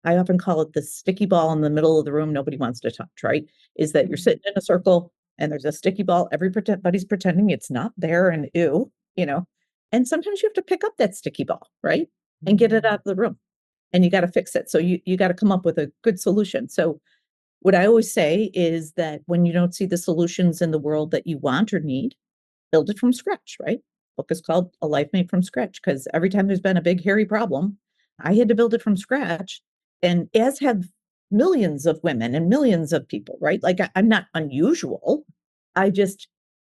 I often call it the sticky ball in the middle of the room nobody wants to touch, right? Is that you're sitting in a circle and there's a sticky ball. Everybody's pretending it's not there and ew, and sometimes you have to pick up that sticky ball, right? And get it out of the room and you got to fix it. So you got to come up with a good solution. So what I always say is that when you don't see the solutions in the world that you want or need, build it from scratch, right? Book is called A Life Made from Scratch because every time there's been a big hairy problem, I had to build it from scratch. And as have millions of women and millions of people, right? Like I'm not unusual. I just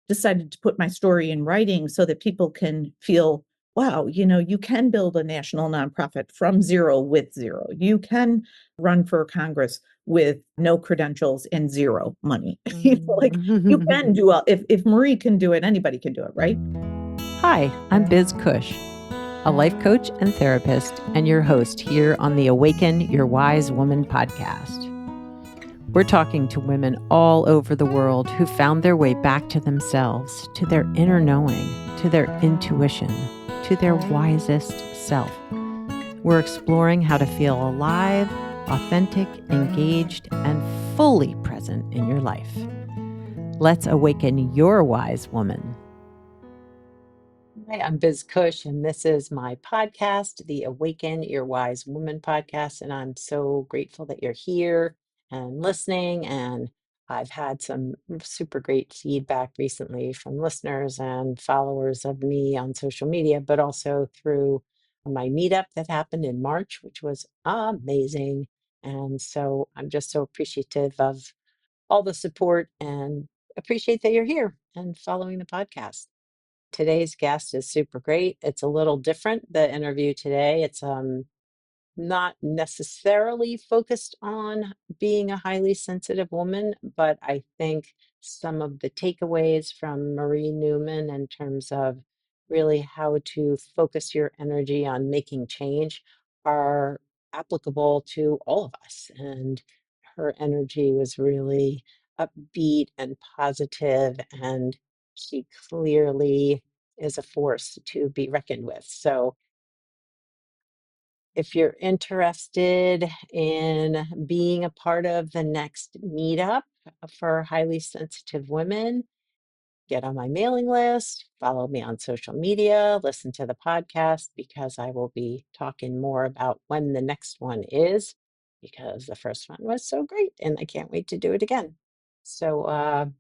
decided to put my story in writing so that people can feel, wow, you can build a national nonprofit from zero with zero. You can run for Congress with no credentials and zero money. Like you can do if Marie can do it, anybody can do it, right? Hi, I'm Biz Cush, a life coach and therapist, and your host here on the Awaken Your Wise Woman podcast. We're talking to women all over the world who found their way back to themselves, to their inner knowing, to their intuition, to their wisest self. We're exploring how to feel alive, authentic, engaged, and fully present in your life. Let's awaken your wise woman. Hi, I'm Biz Cush, and this is my podcast, the Awaken Your Wise Woman podcast. And I'm so grateful that you're here and listening. And I've had some super great feedback recently from listeners and followers of me on social media, but also through my meetup that happened in March, which was amazing. And so I'm just so appreciative of all the support and appreciate that you're here and following the podcast. Today's guest is super great. It's a little different, the interview today. It's not necessarily focused on being a highly sensitive woman, but I think some of the takeaways from Marie Newman in terms of really how to focus your energy on making change are applicable to all of us. And her energy was really upbeat and positive, and she clearly is a force to be reckoned with. So if you're interested in being a part of the next meetup for highly sensitive women, get on my mailing list, follow me on social media, listen to the podcast, because I will be talking more about when the next one is, because the first one was so great and I can't wait to do it again. So,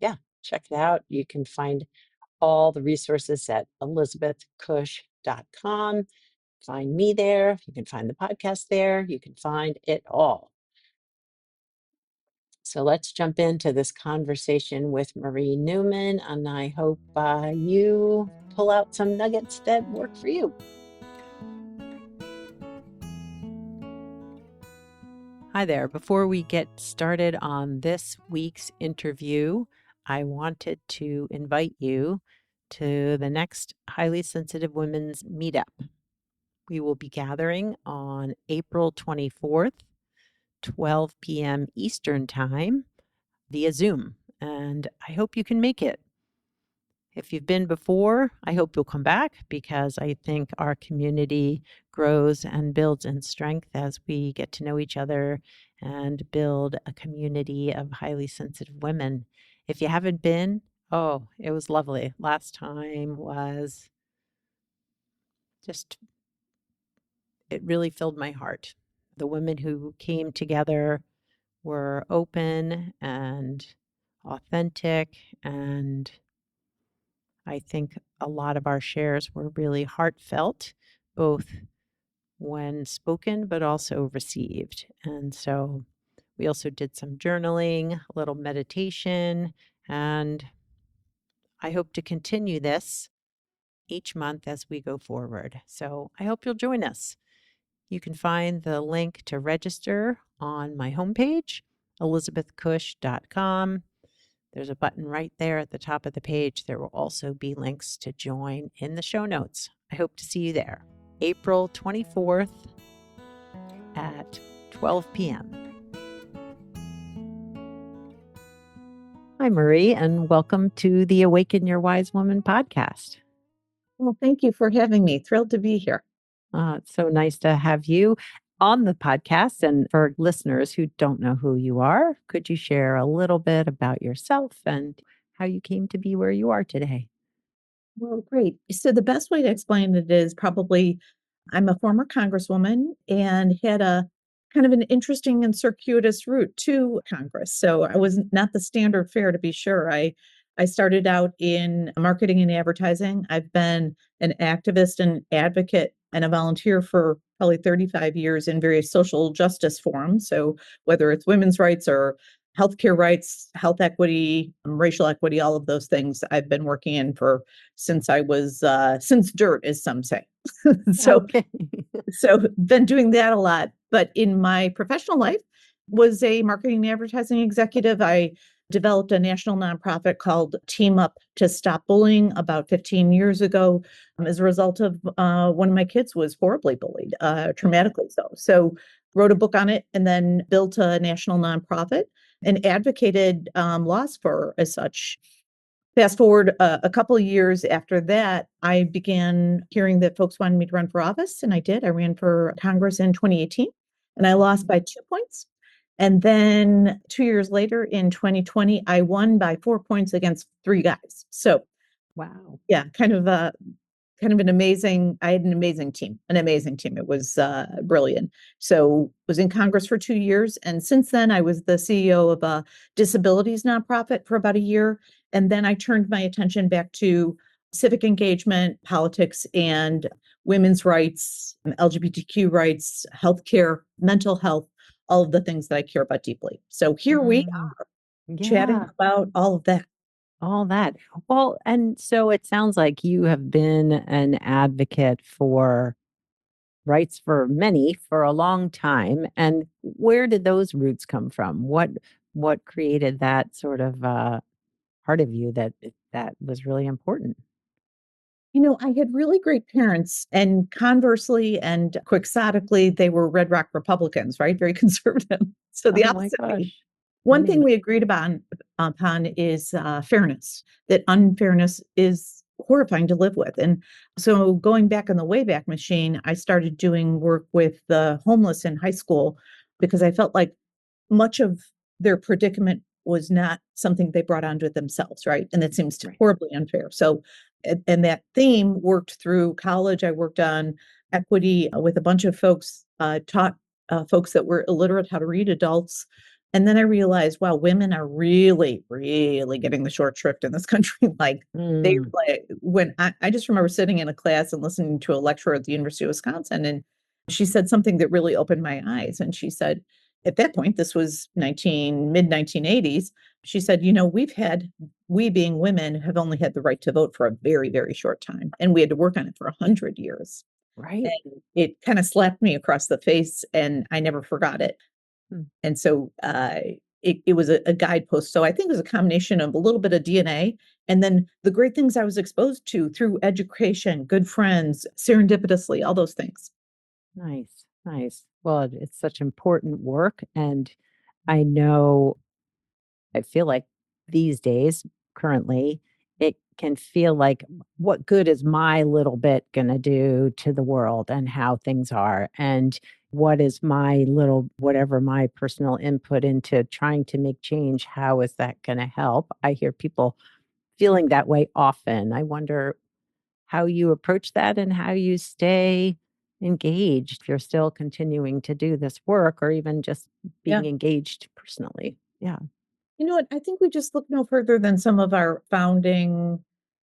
yeah, check it out. You can find all the resources at elizabethcush.com. Find me there. You can find the podcast there. You can find it all. So let's jump into this conversation with Marie Newman, and I hope you pull out some nuggets that work for you. Hi there. Before we get started on this week's interview, I wanted to invite you to the next Highly Sensitive Women's Meetup. We will be gathering on April 24th, 12 p.m. Eastern Time via Zoom, and I hope you can make it. If you've been before, I hope you'll come back, because I think our community grows and builds in strength as we get to know each other and build a community of highly sensitive women. If you haven't been, oh, it was lovely. Last time was just, it really filled my heart. The women who came together were open and authentic, and I think a lot of our shares were really heartfelt, both when spoken but also received. And so we also did some journaling, a little meditation, and I hope to continue this each month as we go forward. So I hope you'll join us. You can find the link to register on my homepage, elizabethcush.com. There's a button right there at the top of the page. There will also be links to join in the show notes. I hope to see you there. April 24th at 12 p.m. Hi, Marie, and welcome to the Awaken Your Wise Woman podcast. Well, thank you for having me. Thrilled to be here. It's so nice to have you. on the podcast. And for listeners who don't know who you are, could you share a little bit about yourself and how you came to be where you are today? Well, great. So the best way to explain it is probably I'm a former congresswoman and had a kind of an interesting and circuitous route to Congress. So I was not the standard fare to be sure. I started out in marketing and advertising. I've been an activist and advocate and a volunteer for probably 35 years in various social justice forums. So whether it's women's rights or healthcare rights, health equity, racial equity, all of those things I've been working in for since I was since dirt, as some say. so Okay. so been doing that a lot. But in my professional life, was a marketing and advertising executive. I developed a national nonprofit called Team Up to Stop Bullying about 15 years ago, as a result of one of my kids was horribly bullied, traumatically so. So wrote a book on it and then built a national nonprofit and advocated laws for as such. Fast forward a couple of years after that, I began hearing that folks wanted me to run for office, and I did. I ran for Congress in 2018, and I lost by 2 points. And then 2 years later, in 2020, I won by 4 points against three guys. So, Wow. yeah, kind of an amazing I had an amazing team, an amazing team. It was brilliant. So was in Congress for 2 years. And since then, I was the CEO of a disabilities nonprofit for about a year. And then I turned my attention back to civic engagement, politics, and women's rights, LGBTQ rights, healthcare, mental health, all of the things that I care about deeply. So here we Mm, are chatting yeah. about all of that. All that. Well, and so it sounds like you have been an advocate for rights for many for a long time. And where did those roots come from? What created that sort of part of you that was really important? I had really great parents, and conversely and quixotically, they were Red Rock Republicans, right? Very conservative. So the Oh my opposite of me. gosh. One thing Funny. we agreed upon is fairness, that unfairness is horrifying to live with. And so going back in the Wayback Machine, I started doing work with the homeless in high school because I felt like much of their predicament was not something they brought onto it themselves, right? And that seems Right. horribly unfair. So, and that theme worked through college. I worked on equity with a bunch of folks, taught folks that were illiterate how to read, adults. And then I realized, wow, women are really, really getting the short shrift in this country. Like they Mm, like when I just remember sitting in a class and listening to a lecturer at the University of Wisconsin, and she said something that really opened my eyes. And she said, at that point, this was mid 1980s. She said, we being women have only had the right to vote for a very, very short time. And we had to work on it for 100 years. right. And it kind of slapped me across the face and I never forgot it. Mm, And so it was a guidepost. So I think it was a combination of a little bit of DNA and then the great things I was exposed to through education, good friends, serendipitously, all those things. nice. Nice. Well, it's such important work. And I know I feel like these days, currently, it can feel like what good is my little bit going to do to the world and how things are? And what is my little, whatever my personal input into trying to make change? How is that going to help? I hear people feeling that way often. I wonder how you approach that and how you stay engaged if you're still continuing to do this work or even just Yeah. being engaged personally. Yeah. You know what? I think we just look no further than some of our founding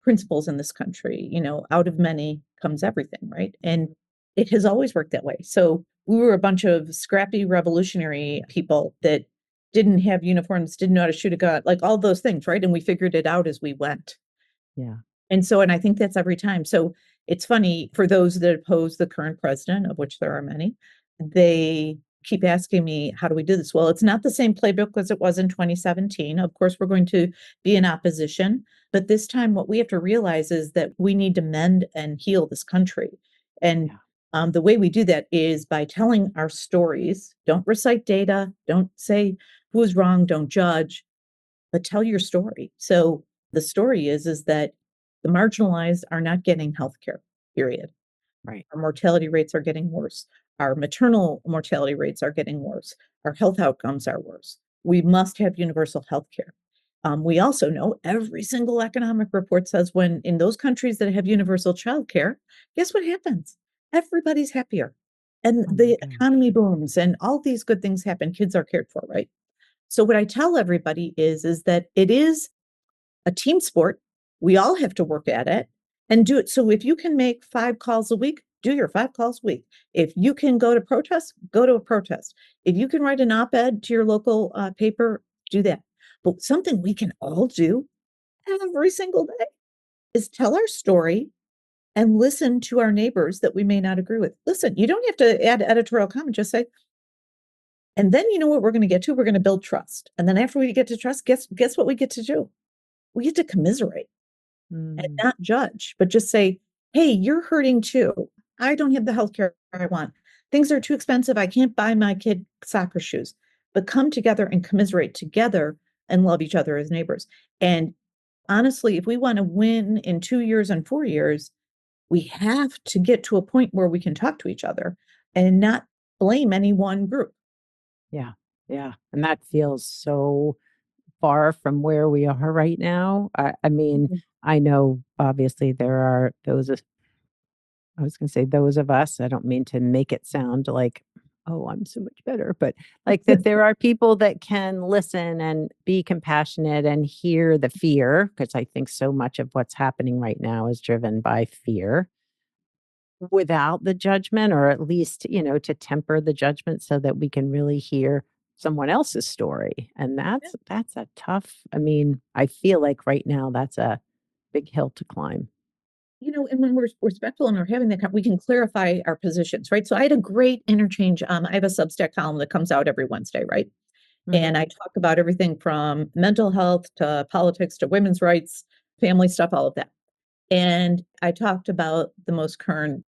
principles in this country. Out of many comes everything, right? And it has always worked that way. So we were a bunch of scrappy revolutionary people that didn't have uniforms, didn't know how to shoot a gun, like all those things, right? And we figured it out as we went. Yeah. And I think that's every time. So it's funny for those that oppose the current president, of which there are many, they keep asking me, how do we do this? Well, it's not the same playbook as it was in 2017. Of course, we're going to be in opposition. But this time, what we have to realize is that we need to mend and heal this country. And Yeah. the way we do that is by telling our stories. Don't recite data. Don't say who's wrong. Don't judge, but tell your story. So the story is that the marginalized are not getting health care, period. Right. Our mortality rates are getting worse. Our maternal mortality rates are getting worse. Our health outcomes are worse. We must have universal health care. We also know every single economic report says when in those countries that have universal child care, guess what happens? Everybody's happier and Oh my the gosh. economy booms and all these good things happen. Kids are cared for, right? So what I tell everybody is that it is a team sport. We all have to work at it and do it. So if you can make 5 calls a week, do your 5 calls a week. If you can go to protest, go to a protest. If you can write an op-ed to your local paper, do that. But something we can all do every single day is tell our story and listen to our neighbors that we may not agree with. Listen, you don't have to add editorial comment, just say, and then you know what we're going to get to? We're going to build trust. And then after we get to trust, guess what we get to do? We get to commiserate and Mm, not judge, but just say, hey, you're hurting too. I don't have the healthcare I want. Things are too expensive. I can't buy my kid soccer shoes. But come together and commiserate together and love each other as neighbors. And honestly, if we want to win in 2 years and 4 years, we have to get to a point where we can talk to each other and not blame any one group. yeah. Yeah. And that feels so far from where we are right now. I mean, Mhm. I know obviously there are those, I was going to say those of us, I don't mean to make it sound like, oh, I'm so much better, but like that there are people that can listen and be compassionate and hear the fear, because I think so much of what's happening right now is driven by fear without the judgment, or at least, to temper the judgment so that we can really hear someone else's story. And that's a tough, I mean, I feel like right now that's a big hill to climb. And when we're respectful and we're having that, we can clarify our positions, right? So I had a great interchange. I have a Substack column that comes out every Wednesday, right? And Mhm. I talk about everything from mental health to politics to women's rights, family stuff, all of that. And I talked about the most current,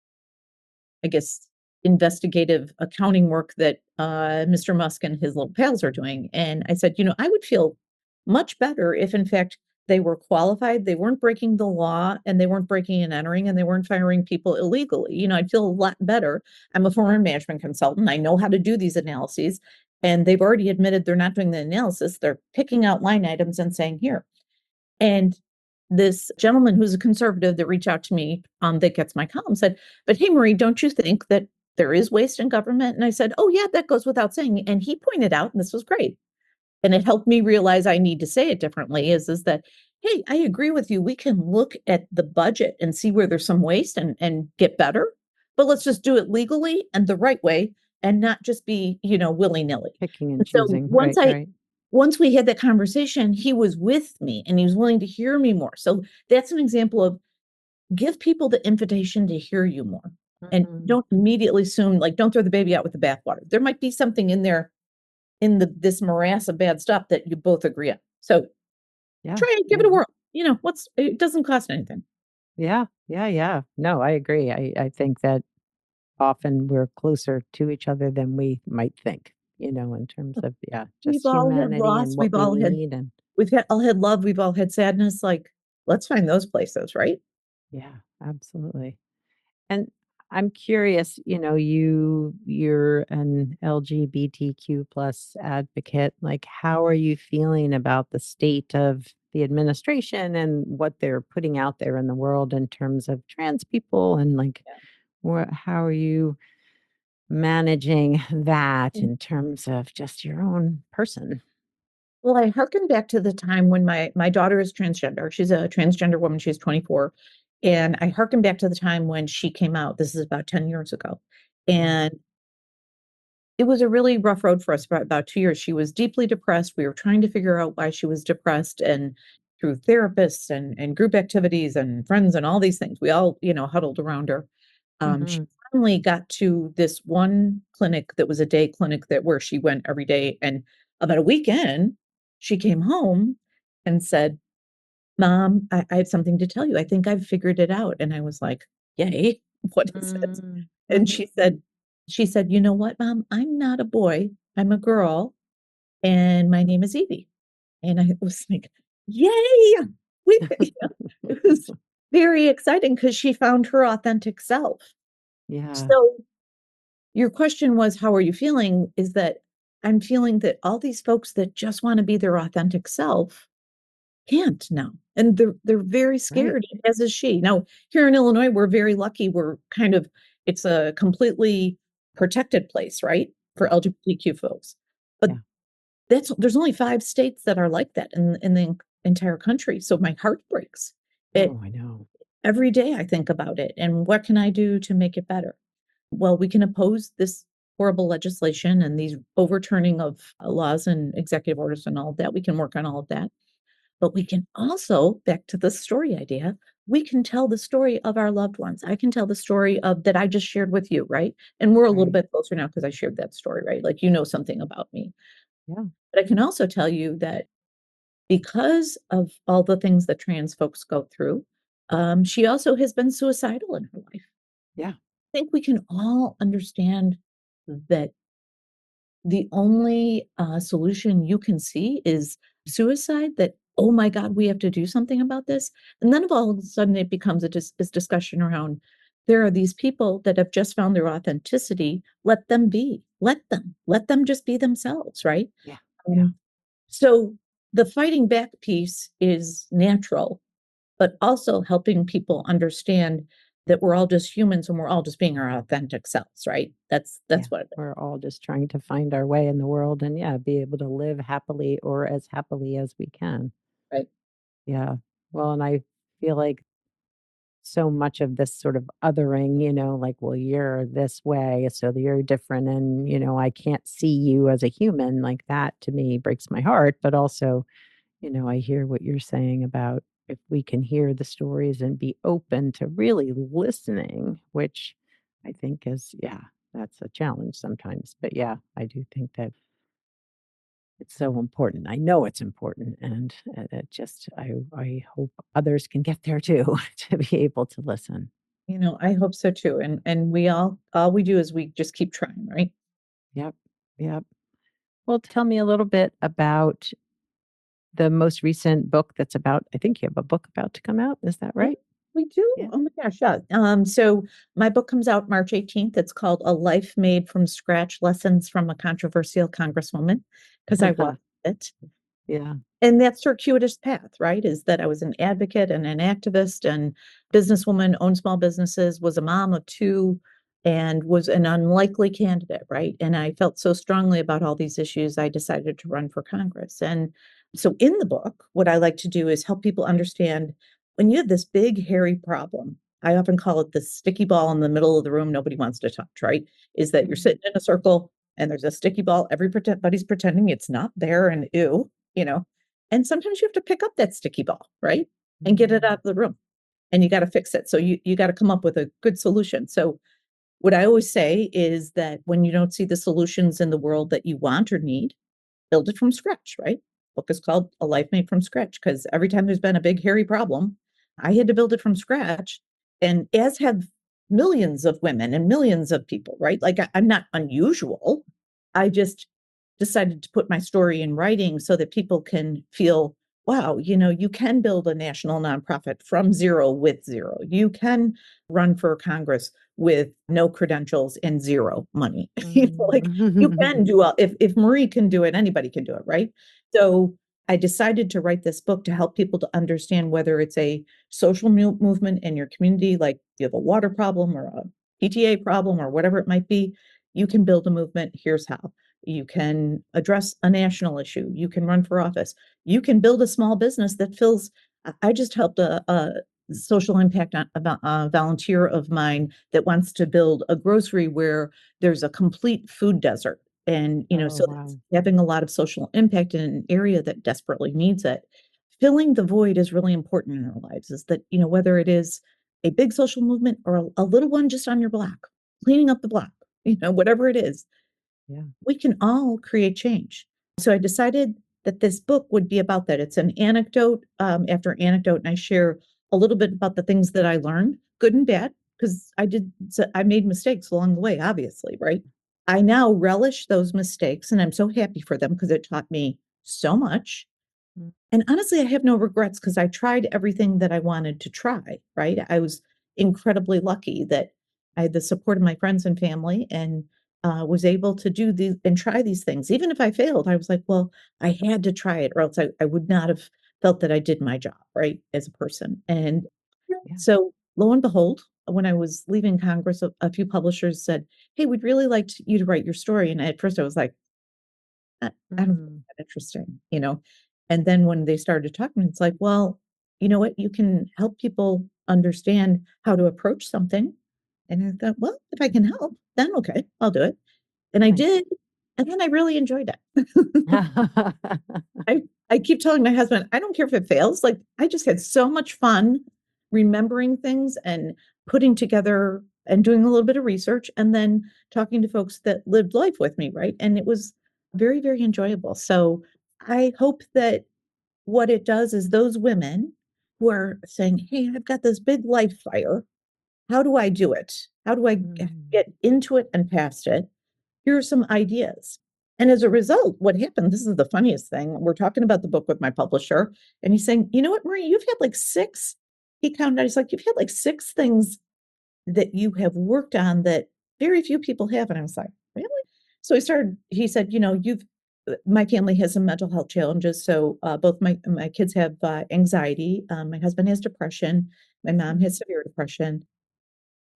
I guess, investigative accounting work that Mr. Musk and his little pals are doing. And I said, I would feel much better if, in fact, they were qualified, they weren't breaking the law, and they weren't breaking and entering, and they weren't firing people illegally. I'd feel a lot better. I'm a former management consultant. I know how to do these analyses. And they've already admitted they're not doing the analysis. They're picking out line items and saying, here, and this gentleman who's a conservative that reached out to me that gets my column said, but hey, Marie, don't you think that there is waste in government? And I said, oh, yeah, that goes without saying. And he pointed out, and this was great, and it helped me realize I need to say it differently is that, hey, I agree with you. We can look at the budget and see where there's some waste and get better, but let's just do it legally and the right way and not just be, willy nilly. Picking and And so choosing. Right, right. once we had that conversation, he was with me and he was willing to hear me more. So that's an example of give people the invitation to hear you more and Mhm. don't immediately assume, like, don't throw the baby out with the bathwater. There might be something in there in this morass of bad stuff that you both agree on. So Yeah. try it, give Yeah. it a whirl. It doesn't cost anything. Yeah. Yeah. Yeah. No, I agree. I think that often we're closer to each other than we might think, in terms of, yeah, We've just all had humanity loss. and what we need. And We've all had love. We've all had sadness. Like, let's find those places, right? yeah, absolutely. And I'm curious, you're an LGBTQ plus advocate. Like, how are you feeling about the state of the administration and what they're putting out there in the world in terms of trans people? And like, how are you managing that Yeah. in terms of just your own person? Well, I hearken back to the time when my daughter is transgender. She's a transgender woman. She's 24. And I hearken back to the time when she came out. This is about 10 years ago. Yeah. And it was a really rough road for us for about 2 years. She was deeply depressed. We were trying to figure out why she was depressed and through therapists and group activities and friends and all these things. We all, huddled around her. She Hmm. finally got to this one clinic that was a day clinic that where she went every day. And about a weekend, she came home and said, Mom, I have something to tell you. I think I've figured it out. And I was like, yay, what is it? And Mm-hmm. she said, you know what, Mom? I'm not a boy. I'm a girl. And my name is Evie. And I was like, yay. It was very exciting because she found her authentic self. Yeah. So Your question was, how are you feeling? Is that I'm feeling that all these folks that just want to be their authentic self can't now. And they're very Right. scared, as is she. Now, here in Illinois, we're very lucky. We're kind of it's a completely protected place, right? For Yeah. LGBTQ folks. But Yeah. that's there's only 5 states that are like that in the entire country. So my heart breaks. It Oh, I know. every day I think about it and what can I do to make it better? Well, we can oppose this horrible legislation and these overturning of laws and executive orders and all of that. We can work on all of that. But we can also, back to the story idea, we can tell the story of our loved ones. I can tell the story of that I just shared with you, right? And we're a little Right. bit closer now because I shared that story, right? Like you know something about me. Yeah. But I can also tell you that because of all the things that trans folks go through, she also has been suicidal in her life. Yeah. I think we can all understand that the only solution you can see is suicide, that, oh my God, we have to do something about this. And then all of a sudden it becomes this discussion around there are these people that have just found their authenticity. Let them be. Let them just be themselves, right? Yeah. Yeah. Um, so the fighting back piece is natural, but also helping people understand that we're all just humans and we're all just being our authentic selves, right? Yeah. That's what it is, We're all just trying to find our way in the world and, yeah, be able to live happily or as happily as we can. right? Yeah. Well, and I feel like so much of this sort of othering, like, well, you're this way, so you're different. And, I can't see you as a human. Like that to me breaks my heart. But also, I hear what you're saying about if we can hear the stories and be open to really listening, which I think is, yeah, that's a challenge sometimes. But yeah, I do think that it's so important. I know it's important, and it just I hope others can get there too to be able to listen. I hope so too. And we all we do is we just keep trying, right? Yep, yep. Well, tell me a little bit about the most recent book that's about. I think you have a book about to come out. Is that Yeah, right? we do. Yeah. Oh my gosh, yeah. So my book comes out March 18th. It's called A Life Made from Scratch: Lessons from a Controversial Congresswoman, because I was it. Yeah. And that circuitous path, right? Is that I was an advocate and an activist and businesswoman, owned small businesses, was a mom of two, and was an unlikely candidate, right? And I felt so strongly about all these issues, I decided to run for Congress. And so in the book, what I like to do is help people understand when you have this big, hairy problem. I often call it the sticky ball in the middle of the room nobody wants to touch, right? Is that you're Mhm. sitting in a circle and there's a sticky ball, everybody's pretending it's not there, and ew, you know, and sometimes you have to pick up that sticky ball, right? And get it out Mm. of the room. And you got to fix it. So you got to come up with a good solution. So what I always say is that when you don't see the solutions in the world that you want or need, build it from scratch, right? Book is called A Life Made from Scratch because every time there's been a big hairy problem, I had to build it from scratch. And as have millions of women and millions of people, right? Like I'm not unusual. I just decided to put my story in writing so that people can feel, wow, you can build a national nonprofit from zero with zero. You can run for Congress with no credentials and zero money. Like you can Mm. do if Marie can do it, anybody can do it, right? So I decided to write this book to help people to understand whether it's a social movement in your community, like you have a water problem or a PTA problem or whatever it might be, you can build a movement. Here's how. You can address a national issue. You can run for office. You can build a small business that fills. I just helped a social impact on a volunteer of mine that wants to build a grocery where there's a complete food desert. And, Oh, so that's wow. having a lot of social impact in an area that desperately needs it. Filling the void is really important in our lives, is that, whether it is a big social movement or a little one just on your block, cleaning up the block, whatever it is, Yeah. we can all create change. So I decided that this book would be about that. It's an anecdote after anecdote, and I share a little bit about the things that I learned, good and bad, because I made mistakes along the way, obviously, right? I now relish those mistakes, and I'm so happy for them because it taught me so much. Mm. And honestly, I have no regrets because I tried everything that I wanted to try, right? I was incredibly lucky that I had the support of my friends and family, and was able to do these and try these things. Even if I failed, I was like, well, I had to try it, or else I would not have felt that I did my job, right, as a person. And Yeah. so lo and behold, when I was leaving Congress, a few publishers said, hey, we'd really like you to write your story. And at first I was like, I don't find Mm, that interesting, you know? And then when they started talking, it's like, well, you know what? You can help people understand how to approach something. And I thought, well, if I can help, then okay, I'll do it. And I nice. did. And then I really enjoyed it. I I keep telling my husband, I don't care if it fails. Like I just had so much fun remembering things and putting together and doing a little bit of research and then talking to folks that lived life with me, right? And it was very, very enjoyable. So I hope that what it does is those women who are saying, hey, I've got this big life fire. How do I do it? How do I Mm, get into it and past it? Here are some ideas. And as a result, what happened, this is the funniest thing. We're talking about the book with my publisher, and he's saying, you know what, Marie, you've had like six, he counted out, he's like, you've had like six things that you have worked on that very few people have. And I was like, really? So he said, my family has some mental health challenges. So both my kids have anxiety. My husband has depression. My mom mm, has severe depression.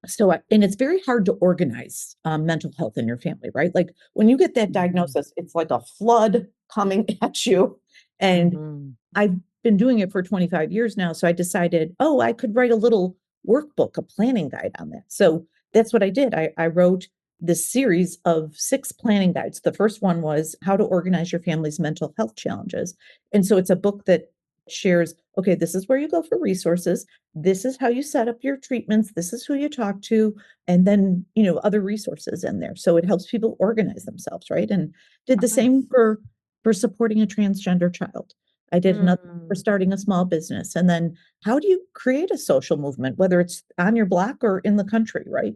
So, and it's very hard to organize mental health in your family, right? Like when you get that mhm, diagnosis, it's like a flood coming at you. And mhm. I've been doing it for 25 years now. So I decided, oh, I could write a little workbook, a planning guide on that. So that's what I did. I wrote this series of six planning guides. The first one was how to organize your family's mental health challenges. And so it's a book that shares, okay, this is where you go for resources. This is how you set up your treatments. This is who you talk to. And then, other resources in there. So it helps people organize themselves, right? And did Oh, the same nice. for supporting a transgender child. I did another for Mm, starting a small business. And then how do you create a social movement, whether it's on your block or in the country, right?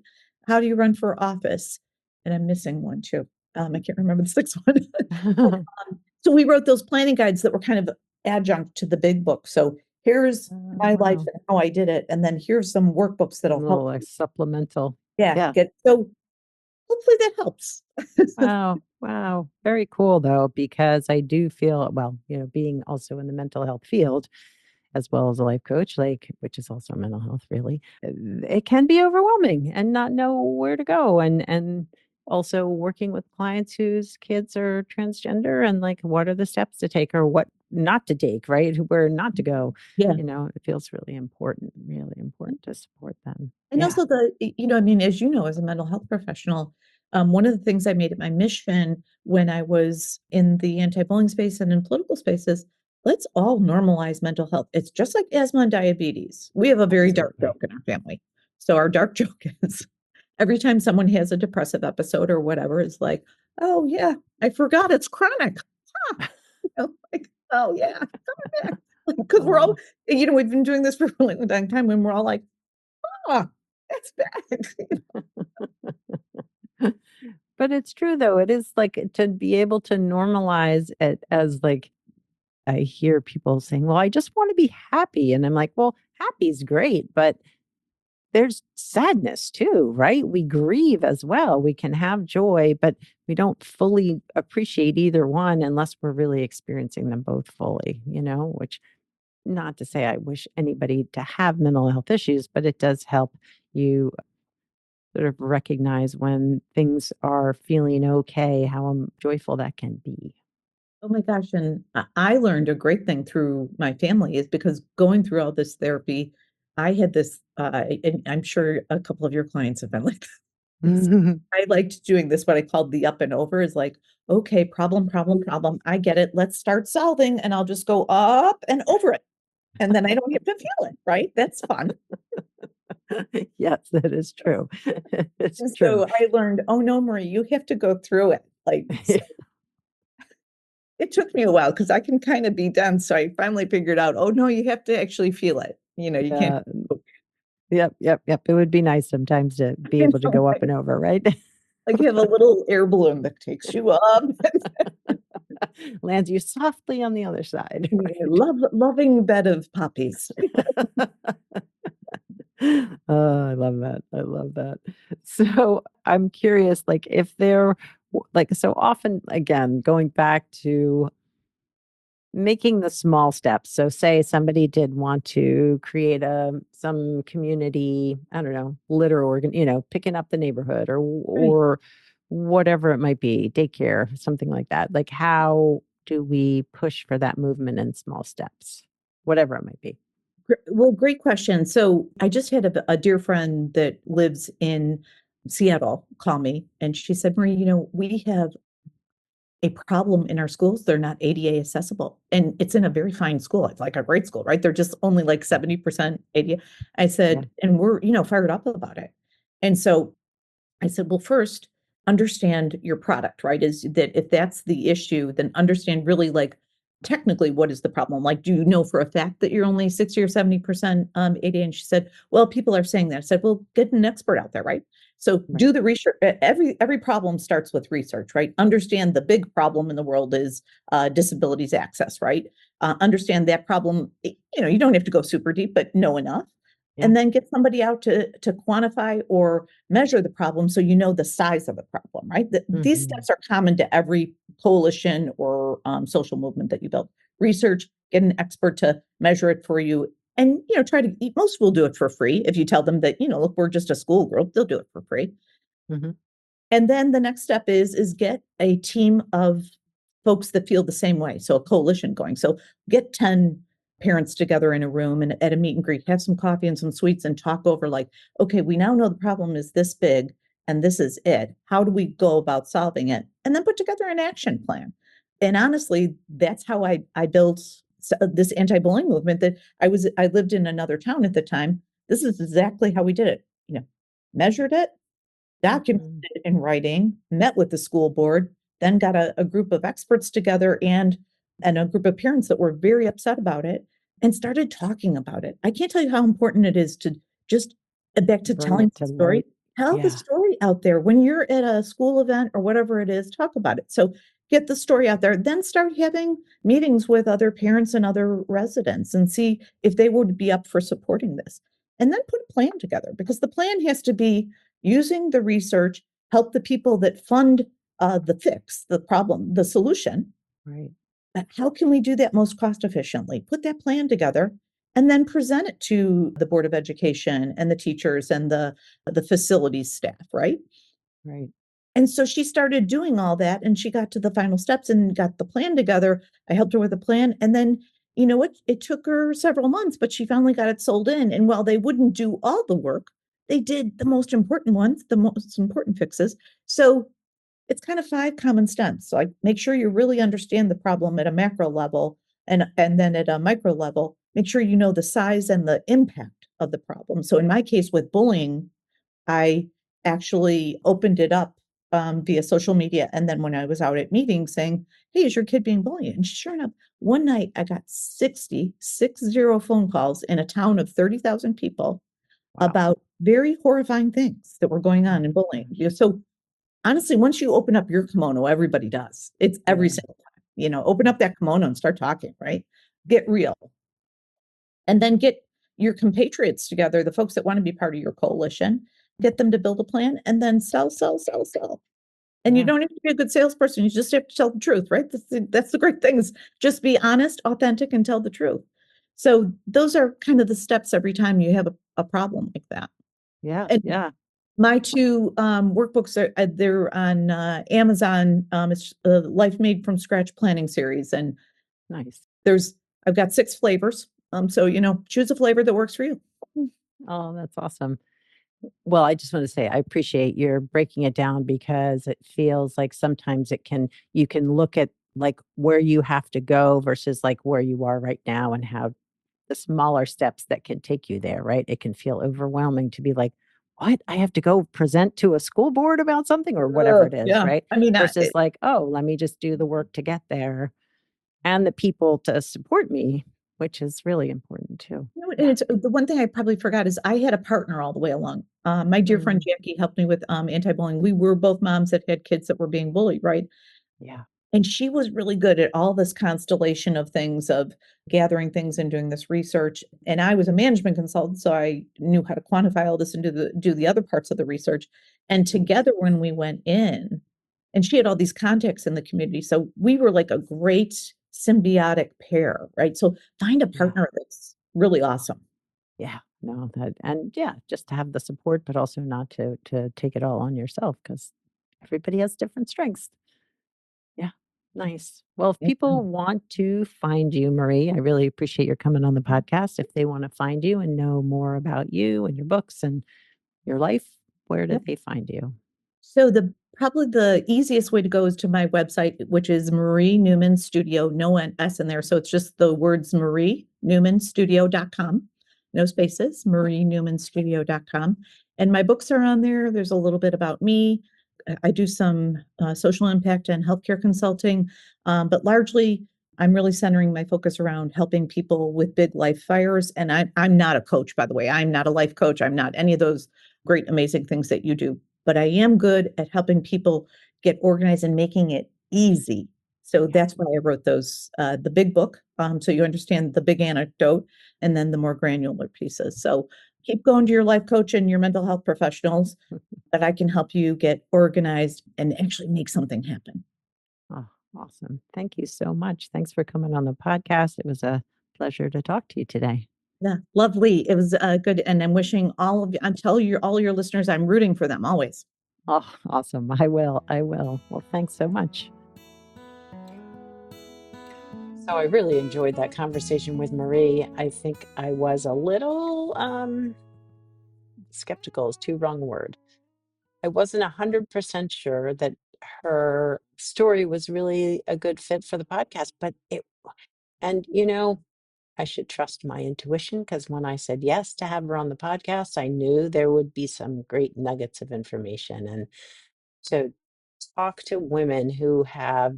How do you run for office? And I'm missing one too. I can't remember the sixth one. So we wrote those planning guides that were kind of adjunct to the big book. So here's my life wow. and how I did it. And then here's some workbooks Some that'll help little like you. supplemental. Yeah, Yeah. get so hopefully that helps. Wow. Wow. Very cool though, because I do feel, well, being also in the mental health field as well as a life coach, like, which is also mental health really, it can be overwhelming and not know where to go. And also working with clients whose kids are transgender and like, what are the steps to take or what not to take, right? Where not to go. Yeah. It feels really important to support them. And Yeah. also I mean, as you know, as a mental health professional, one of the things I made it my mission when I was in the anti-bullying space and in political spaces, let's all normalize mental health. It's just like asthma and diabetes. We have a very dark Absolutely. joke in our family. So our dark joke is every time someone has a depressive episode or whatever, it's like, oh yeah, I forgot it's chronic. Huh. Like, oh yeah, coming back. Because we're all, Oh. we've been doing this for a really long time when we're all like, oh, that's bad. But it's true though. It is like to be able to normalize it as like I hear people saying, "Well, I just want to be happy." And I'm like, "Well, happy's great, but there's sadness too, right? We grieve as well. We can have joy, but we don't fully appreciate either one unless we're really experiencing them both fully, which not to say I wish anybody to have mental health issues, but it does help you sort of recognize when things are feeling okay, how joyful that can be. Oh my gosh, and I learned a great thing through my family is because going through all this therapy, I had this, and I'm sure a couple of your clients have been like this. I liked doing this, what I called the up and over is like, okay, problem, problem, problem. I get it. Let's start solving, and I'll just go up and over it. And then I don't have to feel it, right? That's fun. Yes, that is true. It's And true. so I learned, oh no, Marie, you have to go through it. Like, so it took me a while because I can kind of be dense. So I finally figured out, oh no, you have to actually feel it. You can't, Yeah. Yep, yep, yep. It would be nice sometimes to be able to go up like, and over, right? you have a little air balloon that takes you up. Lands you softly on the other side, right? Loving bed of poppies. Oh, I love that. I love that. So I'm curious, like, if there, like, so often, again, going back to making the small steps. So say somebody did want to create some community, I don't know, litter organ, picking up the neighborhood Right. or whatever it might be, daycare, something like that. Like how do we push for that movement in small steps? Whatever it might be. Well, great question. So I just had a dear friend that lives in Seattle call me, and she said, Marie, we have a problem in our schools. They're not ADA accessible. And it's in a very fine school. It's like a great school, right? They're just only like 70% ADA. I Yeah. said, and we're, fired up about it. And so I said, well, first, understand your product, right? Is that if that's the issue, then understand really like technically what is the problem? Like, do you know for a fact that you're only 60 or 70% ADA? And she said, well, people are saying that. I said, well, get an expert out there, right? So Right. do the research. Every problem starts with research, right? Understand the big problem in the world is disabilities access, right? Understand that problem. You don't have to go super deep, but know enough, Yeah. and then get somebody out to quantify or measure the problem so you know the size of the problem, right? These Hmm. steps are common to every coalition or social movement that you build. Research, get an expert to measure it for you, and try to. Most will do it for free if you tell them that look, we're just a school group. They'll do it for free. Hmm. And then the next step is get a team of folks that feel the same way. So a coalition going. So get 10 parents together in a room and at a meet and greet, have some coffee and some sweets and talk over like, okay, we now know the problem is this big and this is it. How do we go about solving it? And then put together an action plan. And honestly, that's how I built this anti-bullying movement that I lived in another town at the time. This is exactly how we did it. Measured it, documented Hmm. it in writing, met with the school board, then got a group of experts together and a group of parents that were very upset about it and started talking about it. I can't tell you how important it is to just back to Bring telling it the to story. light. Tell the Yeah. story out there when you're at a school event or whatever it is, talk about it. So get the story out there, then start having meetings with other parents and other residents and see if they would be up for supporting this. And then put a plan together because the plan has to be using the research, help the people that fund the fix, the problem, the solution. Right. But how can we do that most cost efficiently? Put that plan together and then present it to the Board of Education and the teachers and the facilities staff, right? Right. And so she started doing all that and she got to the final steps and got the plan together. I helped her with the plan. And then, it took her several months, but she finally got it sold in. And while they wouldn't do all the work, they did the most important ones, the most important fixes. So it's kind of five common steps. So I make sure you really understand the problem at a macro level and then at a micro level, make sure you know the size and the impact of the problem. So in my case with bullying, I actually opened it up via social media. And then when I was out at meetings saying, hey, is your kid being bullied? And sure enough, one night I got 60 phone calls in a town of 30,000 people Wow. about very horrifying things that were going on in bullying. Mhm. So honestly, once you open up your kimono, everybody does. It's every Yeah. single time. Open up that kimono and start talking, right? Get real. And then get your compatriots together, the folks that want to be part of your coalition, get them to build a plan and then sell, sell, sell, sell. And you Yeah. don't have to be a good salesperson. You just have to tell the truth, right? That's the great thing is just be honest, authentic, and tell the truth. So those are kind of the steps every time you have a problem like that. Yeah. And Yeah. my two workbooks they're on Amazon. It's Life Made from Scratch planning series, and Nice. there's I've got 6 flavors. So choose a flavor that works for you. Oh, that's awesome. Well, I just want to say I appreciate your breaking it down because it feels like sometimes you can look at like where you have to go versus like where you are right now and how the smaller steps that can take you there, right? It can feel overwhelming to be like, what? I have to go present to a school board about something or whatever it is, Yeah, right? I mean, Versus like, oh, let me just do the work to get there and the people to support me, which is really important too. and Yeah. it's the one thing I probably forgot is I had a partner all the way along. My dear friend Mm, Jackie helped me with anti-bullying. We were both moms that had kids that were being bullied, right? yeah. And she was really good at all this constellation of things, of gathering things and doing this research. And I was a management consultant, so I knew how to quantify all this and do the other parts of the research. And together, when we went in, and she had all these contacts in the community, so we were like a great symbiotic pair, right? So find a Yeah. partner that's really awesome. Yeah. No, that, and yeah, just to have the support, but also not to take it all on yourself because everybody has different strengths. Yeah. Nice. Well, if Yeah. people want to find you, Marie, I really appreciate your coming on the podcast. If they want to find you and know more about you and your books and your life, where do Yep. they find you? So the probably the easiest way to go is to my website, which is Marie Newman Studio, no S in there. So it's just the words marienewmanstudio.com. No spaces, marienewmanstudio.com. And my books are on there. There's a little bit about me. I do some social impact and healthcare consulting, but largely I'm really centering my focus around helping people with big life fires. And I'm not a coach, by the way. I'm not a life coach. I'm not any of those great, amazing things that you do, but I am good at helping people get organized and making it easy. So Yeah. that's why I wrote those, the big book. So you understand the big anecdote and then the more granular pieces. So keep going to your life coach and your mental health professionals, but I can help you get organized and actually make something happen. Oh, awesome. Thank you so much. Thanks for coming on the podcast. It was a pleasure to talk to you today. Yeah, lovely. It was good. And I'm wishing all of you, I tell you, all your listeners, I'm rooting for them always. Oh, awesome. I will. I will. Well, thanks so much. So I really enjoyed that conversation with Marie. I think I was a little skeptical is too wrong word. I wasn't 100% sure that her story was really a good fit for the podcast, but and I should trust my intuition because when I said yes to have her on the podcast, I knew there would be some great nuggets of information. And to talk to women who have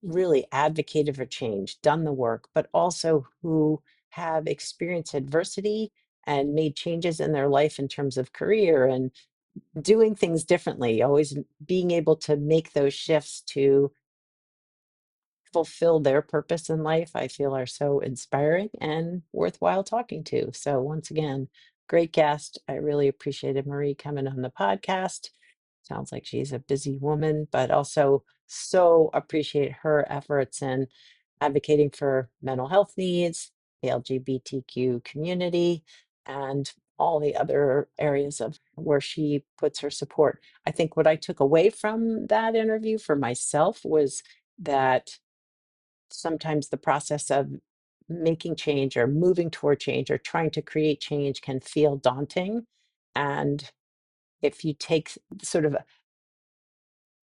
really advocated for change, done the work, but also who have experienced adversity and made changes in their life in terms of career and doing things differently, always being able to make those shifts to fulfill their purpose in life, I feel are so inspiring and worthwhile talking to. So, once again, great guest. I really appreciated Marie coming on the podcast. Sounds like she's a busy woman, but also so appreciate her efforts in advocating for mental health needs, the LGBTQ community, and all the other areas of where she puts her support. I think what I took away from that interview for myself was that sometimes the process of making change or moving toward change or trying to create change can feel daunting. And if you take sort of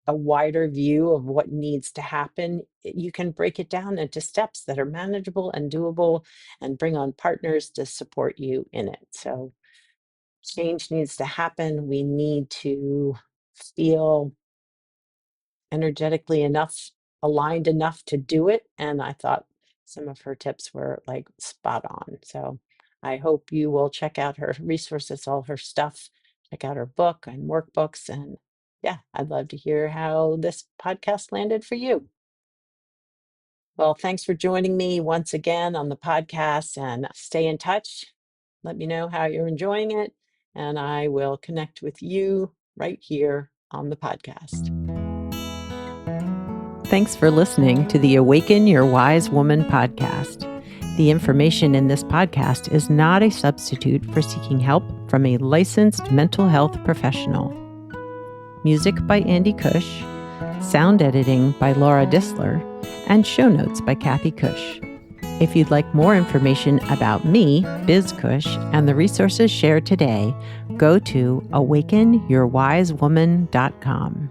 a wider view of what needs to happen, you can break it down into steps that are manageable and doable and bring on partners to support you in it. So, change needs to happen. We need to feel energetically enough, aligned enough to do it. And I thought some of her tips were like spot on. So I hope you will check out her resources, all her stuff, check out her book and workbooks. And yeah, I'd love to hear how this podcast landed for you. Well, thanks for joining me once again on the podcast and stay in touch. Let me know how you're enjoying it. And I will connect with you right here on the podcast. Thanks for listening to the Awaken Your Wise Woman podcast. The information in this podcast is not a substitute for seeking help from a licensed mental health professional. Music by Andy Cush, sound editing by Laura Disler, and show notes by Kathy Cush. If you'd like more information about me, Biz Cush, and the resources shared today, go to awakenyourwisewoman.com.